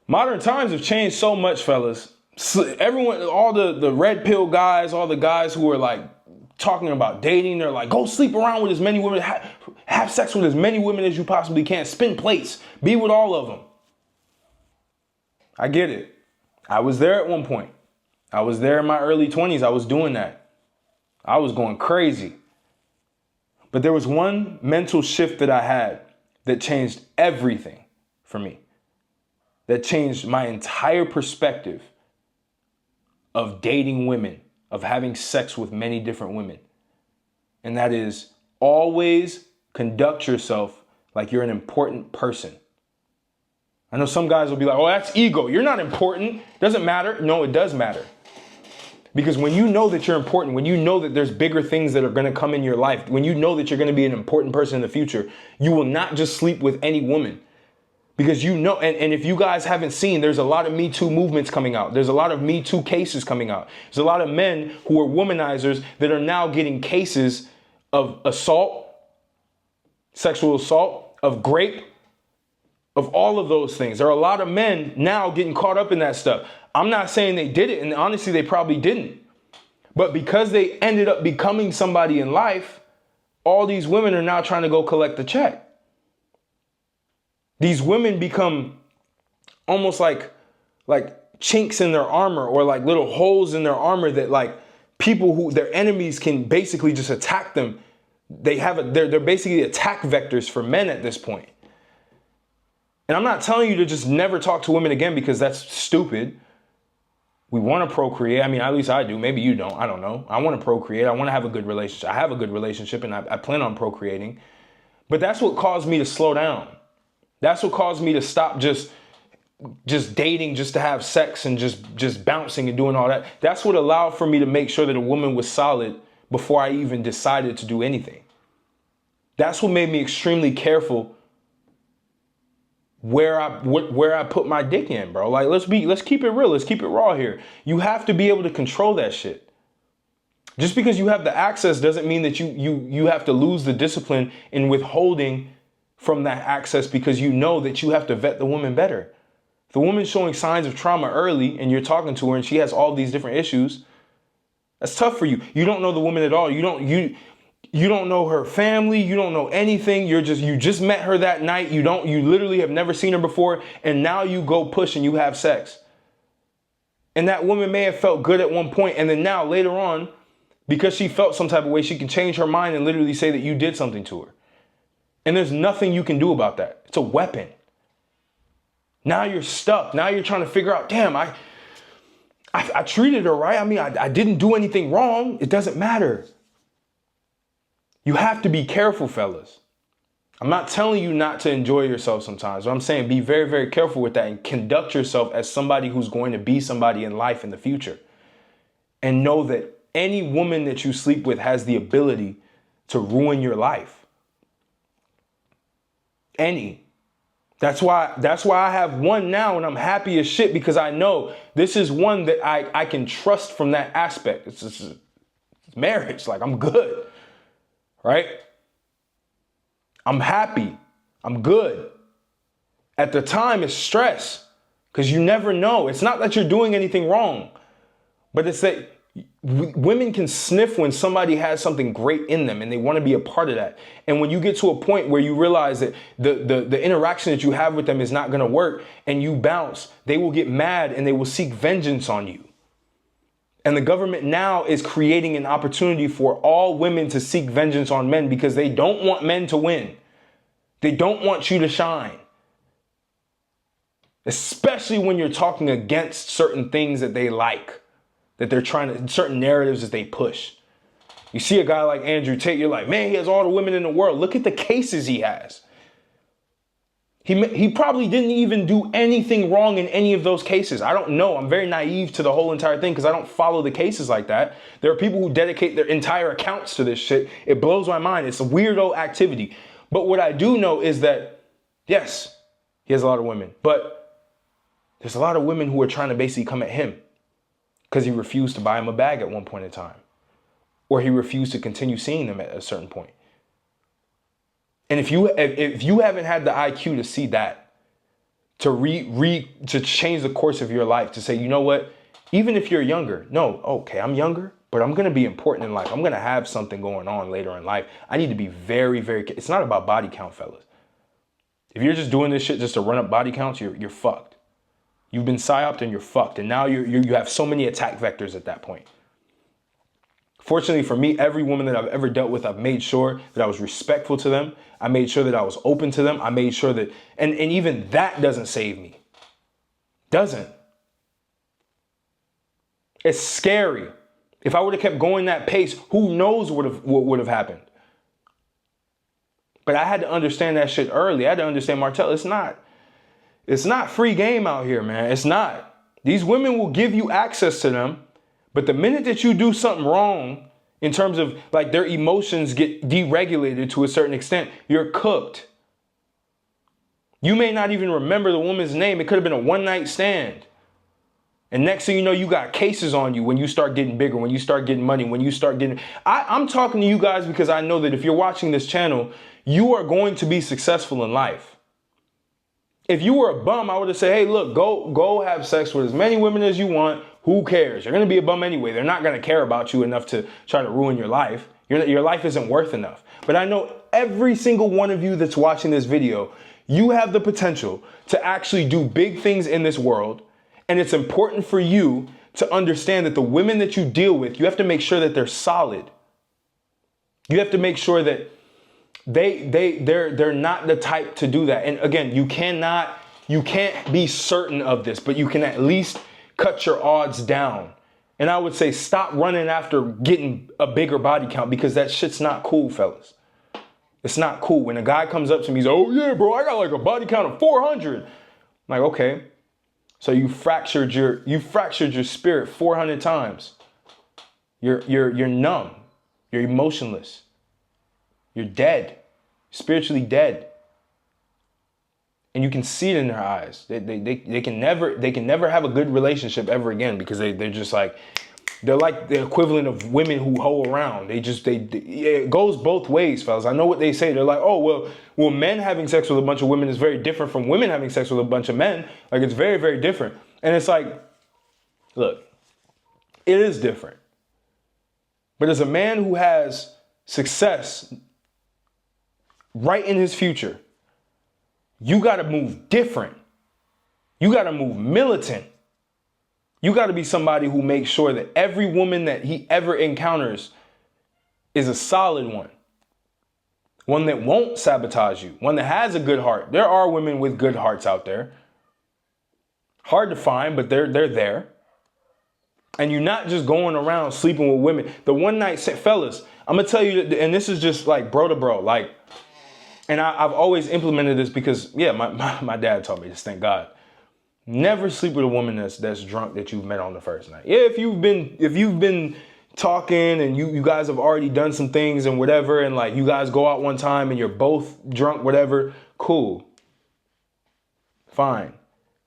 Modern times have changed so much, fellas. Everyone, all the red pill guys, all the guys who are like talking about dating, they're like, go sleep around with as many women, have sex with as many women as you possibly can, spin plates, be with all of them. I get it. I was there at one point. I was there in my early 20s. I was doing that. I was going crazy. But there was one mental shift that I had that changed everything for me. That changed my entire perspective of dating women, of having sex with many different women. And that is, always conduct yourself like you're an important person. I know some guys will be like, oh, that's ego. You're not important. Doesn't matter. No, it does matter. Because when you know that you're important, when you know that there's bigger things that are going to come in your life, when you know that you're going to be an important person in the future, you will not just sleep with any woman. Because you know, and if you guys haven't seen, there's a lot of Me Too movements coming out. There's a lot of Me Too cases coming out. There's a lot of men who are womanizers that are now getting cases of assault, sexual assault, of rape, of all of those things. There are a lot of men now getting caught up in that stuff. I'm not saying they did it, and honestly, they probably didn't. But because they ended up becoming somebody in life, all these women are now trying to go collect the check. These women become almost like chinks in their armor, or like little holes in their armor that like people who their enemies can basically just attack them. They're basically attack vectors for men at this point. And I'm not telling you to just never talk to women again, because that's stupid. We want to procreate. I mean, at least I do. Maybe you don't. I don't know. I want to procreate. I want to have a good relationship. I have a good relationship, and I plan on procreating. But that's what caused me to slow down. That's what caused me to stop just dating just to have sex and just bouncing and doing all that. That's what allowed for me to make sure that a woman was solid before I even decided to do anything. That's what made me extremely careful where I put my dick in, bro. Like, let's keep it real. Let's keep it raw here. You have to be able to control that shit. Just because you have the access doesn't mean that you have to lose the discipline in withholding from that access, because you know that you have to vet the woman better. If the woman's showing signs of trauma early and you're talking to her and she has all these different issues, that's tough for you. You don't know the woman at all. You don't know her family. You don't know anything. You just met her that night. You literally have never seen her before. And now you go push and you have sex. And that woman may have felt good at one point, and then now later on, because she felt some type of way, she can change her mind and literally say that you did something to her. And there's nothing you can do about that. It's a weapon. Now you're stuck. Now you're trying to figure out, damn, I treated her right. I mean, I didn't do anything wrong. It doesn't matter. You have to be careful, fellas. I'm not telling you not to enjoy yourself sometimes, but I'm saying be very, very careful with that and conduct yourself as somebody who's going to be somebody in life in the future. And know that any woman that you sleep with has the ability to ruin your life. Any. That's why I have one now and I'm happy as shit, because I know this is one that I can trust from that aspect. It's marriage. Like, I'm good. Right? I'm happy. I'm good. At the time, it's stress, because you never know. It's not that you're doing anything wrong, but it's that women can sniff when somebody has something great in them and they want to be a part of that. And when you get to a point where you realize that the interaction that you have with them is not going to work and you bounce, they will get mad and they will seek vengeance on you. And the government now is creating an opportunity for all women to seek vengeance on men, because they don't want men to win. They don't want you to shine. Especially when you're talking against certain things that they like, that they're trying to, certain narratives that they push. You see a guy like Andrew Tate, you're like, man, he has all the women in the world. Look at the cases he has. He probably didn't even do anything wrong in any of those cases. I don't know. I'm very naive to the whole entire thing because I don't follow the cases like that. There are people who dedicate their entire accounts to this shit. It blows my mind. It's a weirdo activity. But what I do know is that, yes, he has a lot of women, but there's a lot of women who are trying to basically come at him because he refused to buy him a bag at one point in time, or he refused to continue seeing them at a certain point. And if you haven't had the IQ to see that, to change the course of your life, to say, you know what, even if you're younger, no, okay, I'm younger, but I'm going to be important in life. I'm going to have something going on later in life. I need to be very, very, it's not about body count, fellas. If you're just doing this shit just to run up body counts, you're fucked. You've been psyoped and you're fucked. And now you have so many attack vectors at that point. Fortunately for me, every woman that I've ever dealt with, I've made sure that I was respectful to them. I made sure that I was open to them. I made sure that, and even that doesn't save me. Doesn't. It's scary. If I would have kept going that pace, who knows what would have happened. But I had to understand that shit early. I had to understand, Martell, it's not free game out here, man. It's not. These women will give you access to them, but the minute that you do something wrong, in terms of like their emotions get deregulated to a certain extent, you're cooked. You may not even remember the woman's name. It could have been a one-night stand. And next thing you know, you got cases on you when you start getting bigger, when you start getting money, when you start getting... I'm talking to you guys because I know that if you're watching this channel, you are going to be successful in life. If you were a bum, I would have said, hey, look, go have sex with as many women as you want. Who cares? You're going to be a bum anyway. They're not going to care about you enough to try to ruin your life. Your life isn't worth enough. But I know every single one of you that's watching this video, you have the potential to actually do big things in this world. And it's important for you to understand that the women that you deal with, you have to make sure that they're solid. You have to make sure that they're not the type to do that. And again, you can't be certain of this, but you can at least cut your odds down. And I would say stop running after getting a bigger body count, because that shit's not cool, fellas. It's not cool. When a guy comes up to me, he's like, oh yeah, bro, I got like a body count of 400. I'm like, okay. So you fractured your spirit 400 times. You're numb. You're emotionless. You're dead. Spiritually dead. And you can see it in their eyes. They can never have a good relationship ever again, because they're just like, they're like the equivalent of women who hoe around. It goes both ways, fellas. I know what they say. They're like, oh, well, men having sex with a bunch of women is very different from women having sex with a bunch of men. Like, it's very, very different. And it's like, look, it is different. But as a man who has success right in his future, you got to move different. You got to move militant. You got to be somebody who makes sure that every woman that he ever encounters is a solid one. One that won't sabotage you. One that has a good heart. There are women with good hearts out there. Hard to find, but they're there. And you're not just going around sleeping with women. The one night, fellas, I'm going to tell you, and this is just like bro to bro, like, and I've always implemented this because, yeah, my dad taught me this, thank God. Never sleep with a woman that's drunk that you've met on the first night. Yeah, if you've been talking and you guys have already done some things and whatever, and like you guys go out one time and you're both drunk, whatever, cool. Fine.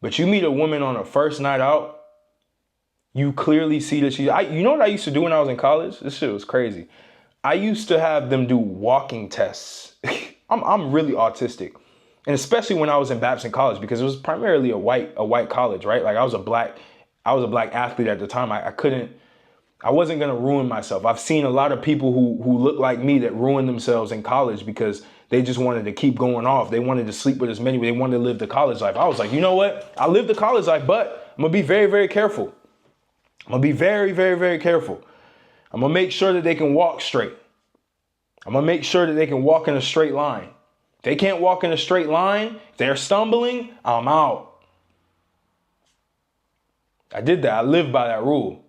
But you meet a woman on a first night out, you clearly see that you know what I used to do when I was in college? This shit was crazy. I used to have them do walking tests. I'm really autistic. And especially when I was in Babson College, because it was primarily a white college, right? Like I was a black athlete at the time. I wasn't gonna ruin myself. I've seen a lot of people who look like me that ruin themselves in college because they just wanted to keep going off. They wanted to sleep with as many, they wanted to live the college life. I was like, you know what? I live the college life, but I'm gonna be very, very careful. I'm gonna be very, very, very careful. I'm gonna make sure that they can walk straight. I'm gonna make sure that they can walk in a straight line. If they can't walk in a straight line, if they're stumbling, I'm out. I did that. I lived by that rule.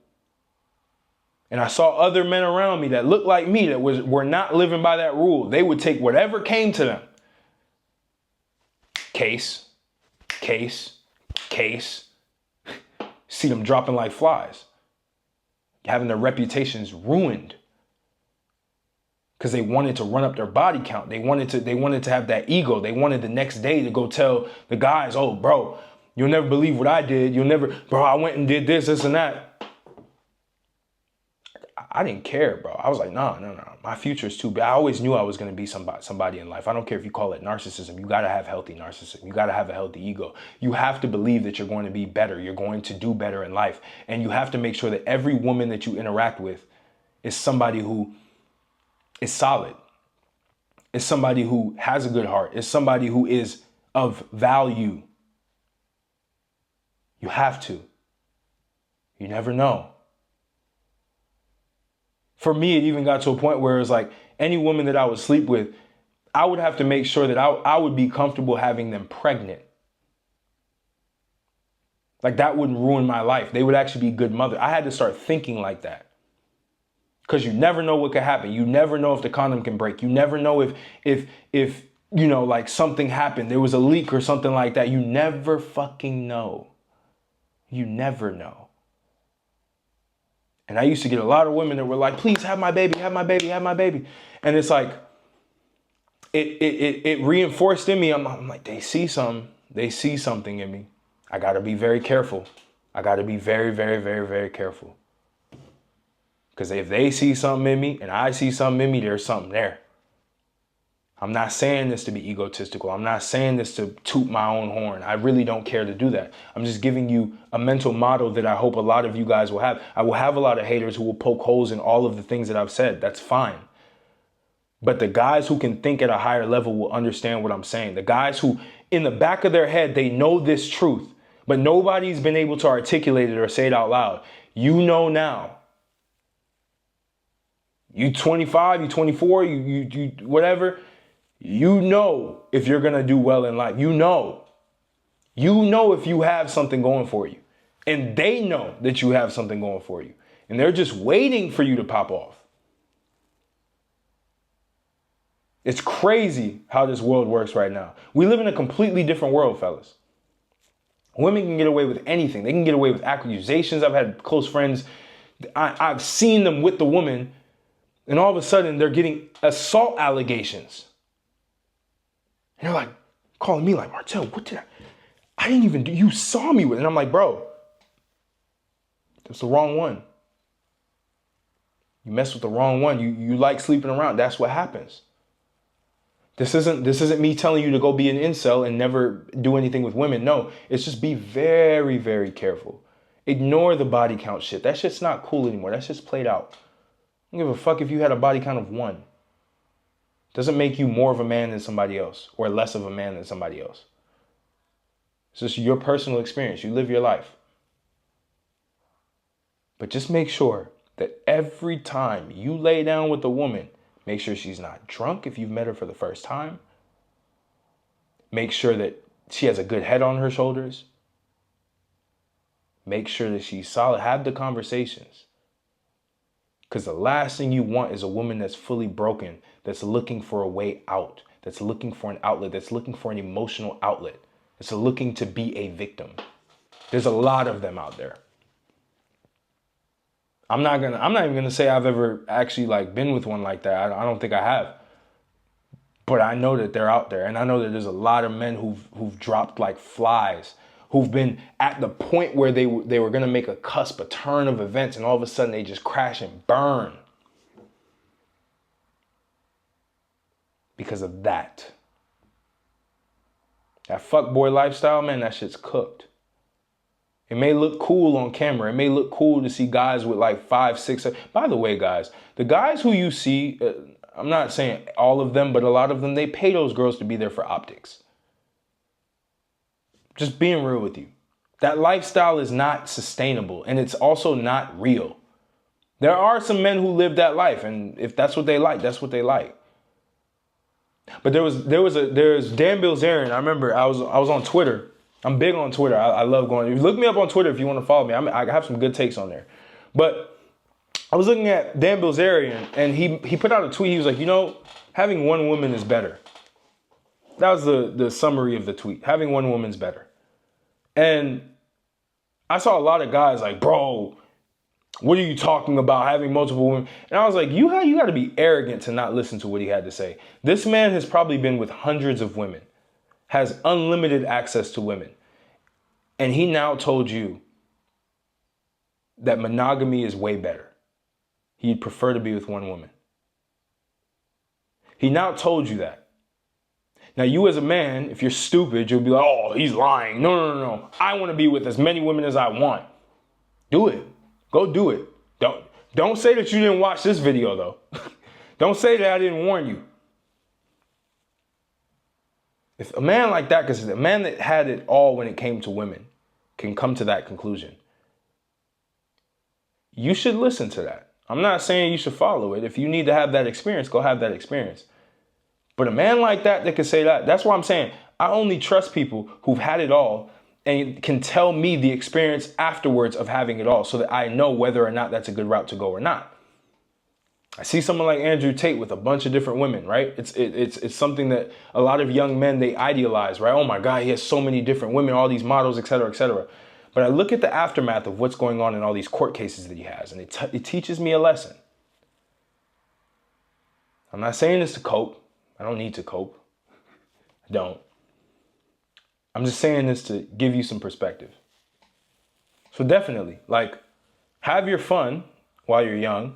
And I saw other men around me that looked like me that were not living by that rule. They would take whatever came to them. Case. See them dropping like flies. Having their reputations ruined. Because they wanted to run up their body count. They wanted to have that ego. They wanted the next day to go tell the guys, oh, bro, you'll never believe what I did. Bro, I went and did this and that. I didn't care, bro. I was like, no. My future is too big. I always knew I was going to be somebody in life. I don't care if you call it narcissism. You got to have healthy narcissism. You got to have a healthy ego. You have to believe that you're going to be better. You're going to do better in life. And you have to make sure that every woman that you interact with is somebody who is solid. Is somebody who has a good heart. Is somebody who is of value. You have to. You never know. For me, it even got to a point where it was like any woman that I would sleep with, I would have to make sure that I would be comfortable having them pregnant. Like that wouldn't ruin my life. They would actually be good mother. I had to start thinking like that. Because you never know what could happen. You never know if the condom can break. You never know if you know, like something happened. There was a leak or something like that. You never fucking know. You never know. And I used to get a lot of women that were like, please have my baby, have my baby, have my baby. And it's like, it reinforced in me. I'm like, they see something in me. I got to be very careful. I got to be very, very, very, very careful. Because if they see something in me and I see something in me, there's something there. I'm not saying this to be egotistical. I'm not saying this to toot my own horn. I really don't care to do that. I'm just giving you a mental model that I hope a lot of you guys will have. I will have a lot of haters who will poke holes in all of the things that I've said. That's fine. But the guys who can think at a higher level will understand what I'm saying. The guys who, in the back of their head, they know this truth, but nobody's been able to articulate it or say it out loud. You know now. You 25, you 24, you whatever. You know if you're going to do well in life. You know if you have something going for you. And they know that you have something going for you. And they're just waiting for you to pop off. It's crazy how this world works right now. We live in a completely different world, fellas. Women can get away with anything. They can get away with accusations. I've had close friends. I've seen them with the woman. And all of a sudden, they're getting assault allegations. And they're like, calling me like, Martell, what did I didn't even do, you saw me with it. And I'm like, bro, that's the wrong one. You mess with the wrong one. You like sleeping around. That's what happens. This isn't me telling you to go be an incel and never do anything with women. No, it's just be very, very careful. Ignore the body count shit. That shit's not cool anymore. That's just played out. I don't give a fuck if you had a body count of 1. Doesn't make you more of a man than somebody else or less of a man than somebody else. It's just your personal experience. You live your life. But just make sure that every time you lay down with a woman, make sure she's not drunk if you've met her for the first time. Make sure that she has a good head on her shoulders. Make sure that she's solid. Have the conversations. Because the last thing you want is a woman that's fully broken, that's looking for a way out, that's looking for an outlet, that's looking for an emotional outlet, that's looking to be a victim. There's a lot of them out there. I'm not even gonna say I've ever actually like been with one like that. I don't think I have. But I know that they're out there, and I know that there's a lot of men who've dropped like flies, who've been at the point where they were gonna make a cusp, a turn of events, and all of a sudden they just crash and burn because of that. That fuckboy lifestyle, man, that shit's cooked. It may look cool on camera. It may look cool to see guys with like 5, 6. By the way, guys, the guys who you see, I'm not saying all of them, but a lot of them, they pay those girls to be there for optics. Just being real with you. That lifestyle is not sustainable, and it's also not real. There are some men who live that life, and if that's what they like, that's what they like. But there's Dan Bilzerian. I remember I was on Twitter. I'm big on Twitter. I love going. Look me up on Twitter if you want to follow me. I have some good takes on there. But I was looking at Dan Bilzerian, and he put out a tweet. He was like, having one woman is better. That was the summary of the tweet. Having one woman's better. And I saw a lot of guys like, bro, what are you talking about, having multiple women? And I was like, you got to be arrogant to not listen to what he had to say. This man has probably been with hundreds of women, has unlimited access to women. And he now told you that monogamy is way better. he'd prefer to be with one woman. He now told you that. Now, you as a man, if you're stupid, you'll be like, oh, he's lying. No. I want to be with as many women as I want. Do it. Go do it. Don't say that you didn't watch this video, though. Don't say that I didn't warn you. If a man like that, because a man that had it all when it came to women, can come to that conclusion, you should listen to that. I'm not saying you should follow it. If you need to have that experience, go have that experience. But a man like that can say that, that's why I'm saying I only trust people who've had it all and can tell me the experience afterwards of having it all so that I know whether or not that's a good route to go or not. I see someone like Andrew Tate with a bunch of different women, right? It's something that a lot of young men, they idealize, right? Oh my God, he has so many different women, all these models, et cetera, et cetera. But I look at the aftermath of what's going on in all these court cases that he has, and it teaches me a lesson. I'm not saying this to cope. I don't need to cope. I don't. I'm just saying this to give you some perspective. So definitely, like, have your fun while you're young,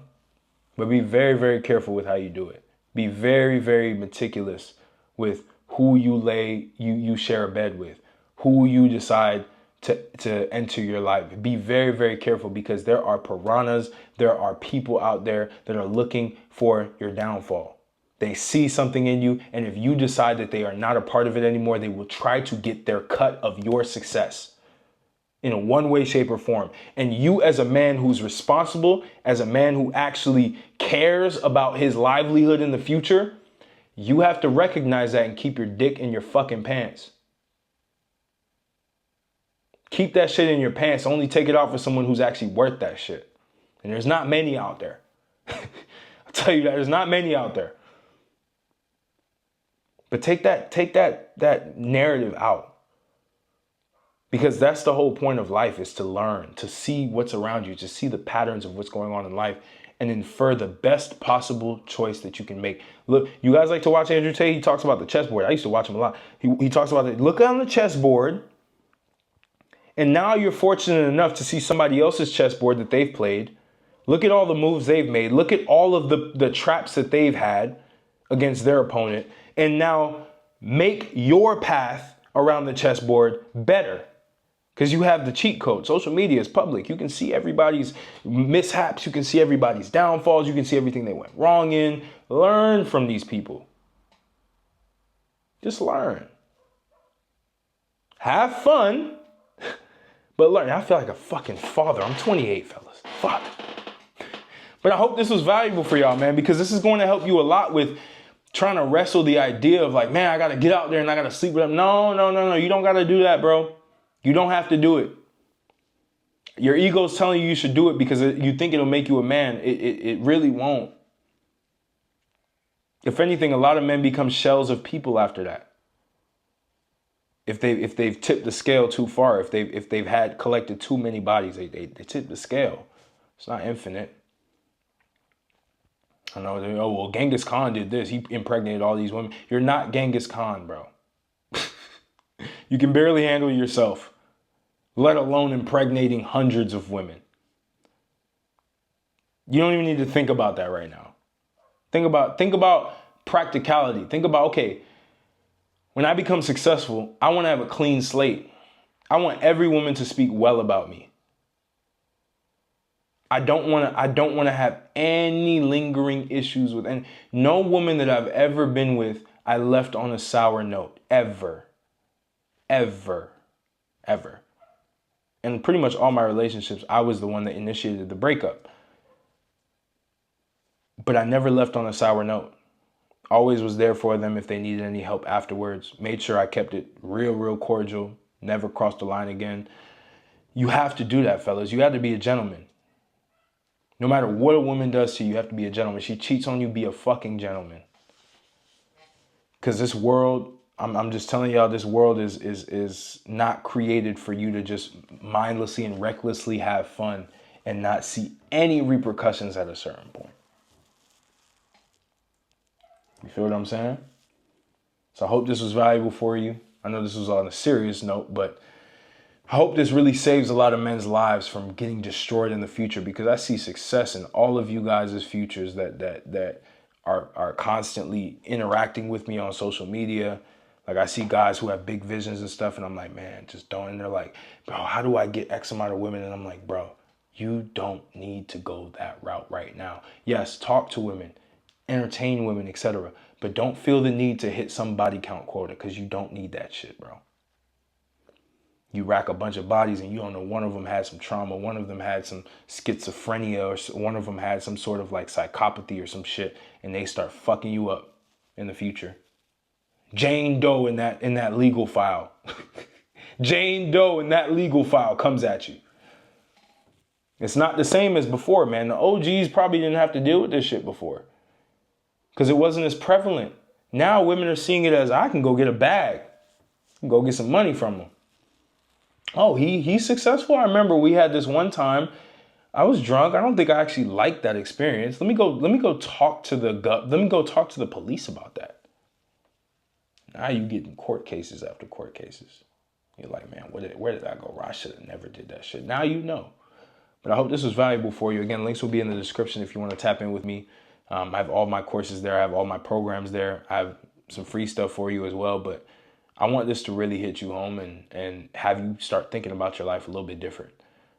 but be very, very careful with how you do it. Be very, very meticulous with who you share a bed with, who you decide to enter your life. Be very, very careful, because there are piranhas, there are people out there that are looking for your downfall. They see something in you, and if you decide that they are not a part of it anymore, they will try to get their cut of your success in a one way, shape, or form. And you, as a man who's responsible, as a man who actually cares about his livelihood in the future, you have to recognize that and keep your dick in your fucking pants. Keep that shit in your pants. Only take it out for someone who's actually worth that shit. And there's not many out there. I'll tell you that, there's not many out there. But take that narrative out. Because that's the whole point of life, is to learn, to see what's around you, to see the patterns of what's going on in life, and infer the best possible choice that you can make. Look, you guys like to watch Andrew Tate? He talks about the chessboard. I used to watch him a lot. He talks about it. Look on the chessboard, and now you're fortunate enough to see somebody else's chessboard that they've played. Look at all the moves they've made. Look at all of the traps that they've had against their opponent. And now make your path around the chessboard better. Because you have the cheat code. Social media is public. You can see everybody's mishaps. You can see everybody's downfalls. You can see everything they went wrong in. Learn from these people. Just learn. Have fun, but learn. I feel like a fucking father. I'm 28, fellas. Fuck. But I hope this was valuable for y'all, man, because this is going to help you a lot with trying to wrestle the idea of like, man, I got to get out there and I got to sleep with them. No. You don't got to do that, bro. You don't have to do it. Your ego's telling you should do it because you think it'll make you a man. It really won't. If anything, a lot of men become shells of people after that. If they've tipped the scale too far, if they've had collected too many bodies, they tip the scale. It's not infinite. I know, oh, well, Genghis Khan did this. He impregnated all these women. You're not Genghis Khan, bro. You can barely handle yourself, let alone impregnating hundreds of women. You don't even need to think about that right now. Think about practicality. Think about, okay, when I become successful, I want to have a clean slate. I want every woman to speak well about me. I don't want to have any lingering issues with, and no woman that I've ever been with, I left on a sour note, ever. And pretty much all my relationships, I was the one that initiated the breakup. But I never left on a sour note. Always was there for them if they needed any help afterwards. Made sure I kept it real cordial. Never crossed the line again. You have to do that, fellas. You have to be a gentleman. No matter what a woman does to you, you have to be a gentleman. She cheats on you, be a fucking gentleman. Because this world, I'm just telling y'all, this world is not created for you to just mindlessly and recklessly have fun and not see any repercussions at a certain point. You feel what I'm saying? So I hope this was valuable for you. I know this was on a serious note, but I hope this really saves a lot of men's lives from getting destroyed in the future, because I see success in all of you guys' futures that are constantly interacting with me on social media. Like, I see guys who have big visions and stuff, and I'm like, man, just don't. And they're like, bro, how do I get X amount of women? And I'm like, bro, you don't need to go that route right now. Yes, talk to women, entertain women, etc. But don't feel the need to hit some body count quota, because you don't need that shit, bro. You rack a bunch of bodies and you don't know, one of them had some trauma, one of them had some schizophrenia, or one of them had some sort of like psychopathy or some shit, and they start fucking you up in the future. Jane Doe in that legal file. Jane Doe in that legal file comes at you. It's not the same as before, man. The OGs probably didn't have to deal with this shit before, because it wasn't as prevalent. Now women are seeing it as, I can go get a bag, go get some money from them. Oh, he's successful. I remember we had this one time. I was drunk. I don't think I actually liked that experience. Let me go talk to the police about that. Now you getting court cases after court cases. You're like, man, where did I go wrong? I should have never did that shit. Now you know. But I hope this was valuable for you. Again, links will be in the description if you want to tap in with me. I have all my courses there. I have all my programs there. I have some free stuff for you as well. But I want this to really hit you home and have you start thinking about your life a little bit different.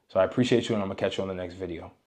So I appreciate you, and I'm going to catch you on the next video.